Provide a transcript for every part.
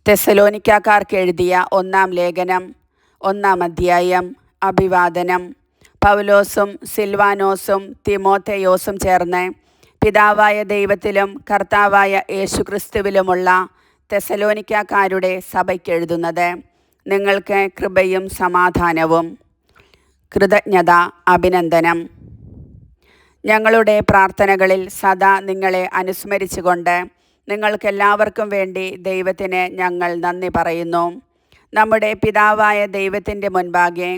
തെസ്സലോനിക്കാർക്ക് എഴുതിയ 1-ാം ലേഖനം 1-ാം അധ്യായം. അഭിവാദനം. പൗലോസും സിൽവാനോസും തിമോഥെയോസും ചേർന്ന് പിതാവായ ദൈവത്തിലും കർത്താവായ യേശുക്രിസ്തുവിലുമുള്ള തെസ്സലോനിക്കാരുടെ സഭയ്ക്കെഴുതുന്നത്. നിങ്ങൾക്ക് കൃപയും സമാധാനവും. കൃതജ്ഞത, അഭിനന്ദനം. ഞങ്ങളുടെ പ്രാർത്ഥനകളിൽ സദാ നിങ്ങളെ അനുസ്മരിച്ചുകൊണ്ട് നിങ്ങൾക്കെല്ലാവർക്കും വേണ്ടി ദൈവത്തിന് ഞങ്ങൾ നന്ദി പറയുന്നു. നമ്മുടെ പിതാവായ ദൈവത്തിൻ്റെ മുൻപാകെ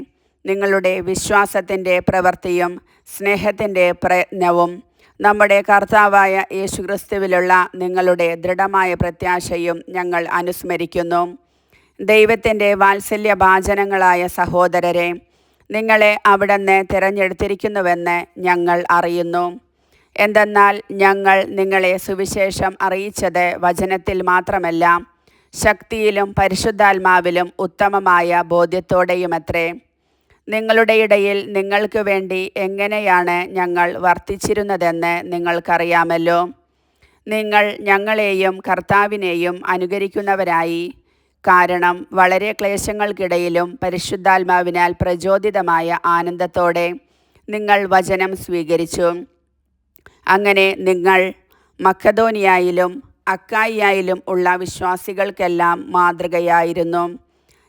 നിങ്ങളുടെ വിശ്വാസത്തിൻ്റെ പ്രവൃത്തിയും സ്നേഹത്തിൻ്റെ പ്രയത്നവും നമ്മുടെ കർത്താവായ യേശുക്രിസ്തുവിലുള്ള നിങ്ങളുടെ ദൃഢമായ പ്രത്യാശയും ഞങ്ങൾ അനുസ്മരിക്കുന്നു. ദൈവത്തിൻ്റെ വാത്സല്യഭാജനങ്ങളായ സഹോദരരെ, നിങ്ങളെ അവിടുന്ന് തിരഞ്ഞെടുത്തിരിക്കുന്നുവെന്ന് ഞങ്ങൾ അറിയുന്നു. എന്തെന്നാൽ ഞങ്ങൾ നിങ്ങളെ സുവിശേഷം അറിയിച്ചത് വചനത്തിൽ മാത്രമല്ല, ശക്തിയിലും പരിശുദ്ധാത്മാവിലും ഉത്തമമായ ബോധ്യത്തോടെയുമത്രേ. നിങ്ങളുടെ ഇടയിൽ നിങ്ങൾക്ക് വേണ്ടി എങ്ങനെയാണ് ഞങ്ങൾ വർത്തിച്ചിരുന്നതെന്ന് നിങ്ങൾക്കറിയാമല്ലോ. നിങ്ങൾ ഞങ്ങളെയും കർത്താവിനെയും അനുകരിക്കുന്നവരായി. കാരണം വളരെ ക്ലേശങ്ങൾക്കിടയിലും പരിശുദ്ധാത്മാവിനാൽ പ്രചോദിതമായ ആനന്ദത്തോടെ നിങ്ങൾ വചനം സ്വീകരിച്ചു. അങ്ങനെ നിങ്ങൾ മക്കെദോനിയയിലും അക്കായിയായിലും ഉള്ള വിശ്വാസികൾക്കെല്ലാം മാതൃകയായിരുന്നു.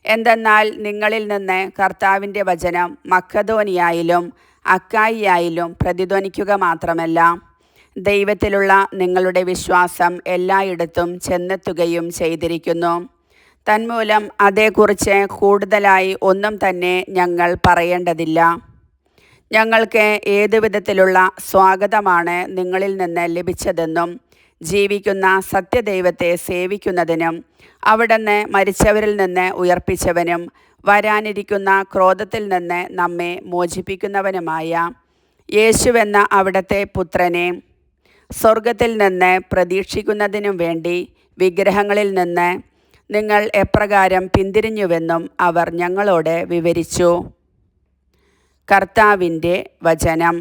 എന്തെന്നാൽ നിങ്ങളിൽ നിന്ന് കർത്താവിൻ്റെ വചനം മക്കെദോനിയയിലും അക്കായിയായിലും പ്രതിധ്വനിക്കുക മാത്രമല്ല, ദൈവത്തിലുള്ള നിങ്ങളുടെ വിശ്വാസം എല്ലായിടത്തും ചെന്നെത്തുകയും ചെയ്തിരിക്കുന്നു. തന്മൂലം അതേക്കുറിച്ച് കൂടുതലായി ഒന്നും തന്നെ ഞങ്ങൾ പറയേണ്ടതില്ല. ഞങ്ങൾക്ക് ഏതു വിധത്തിലുള്ള സ്വാഗതമാണ് നിങ്ങളിൽ നിന്ന് ലഭിച്ചതെന്നും ജീവിക്കുന്ന സത്യദൈവത്തെ സേവിക്കുന്നതിനും അവിടുന്ന് മരിച്ചവരിൽ നിന്ന് ഉയർപ്പിച്ചവനും വരാനിരിക്കുന്ന ക്രോധത്തിൽ നിന്ന് നമ്മെ മോചിപ്പിക്കുന്നവനുമായ യേശുവെന്ന അവിടുത്തെ പുത്രനെ സ്വർഗത്തിൽ നിന്ന് പ്രതീക്ഷിക്കുന്നതിനും വേണ്ടി വിഗ്രഹങ്ങളിൽ നിന്ന് നിങ്ങൾ എപ്രകാരം പിന്തിരിഞ്ഞുവെന്നും അവർ ഞങ്ങളോട് വിവരിച്ചു. കർത്താവിൻ്റെ വചനം.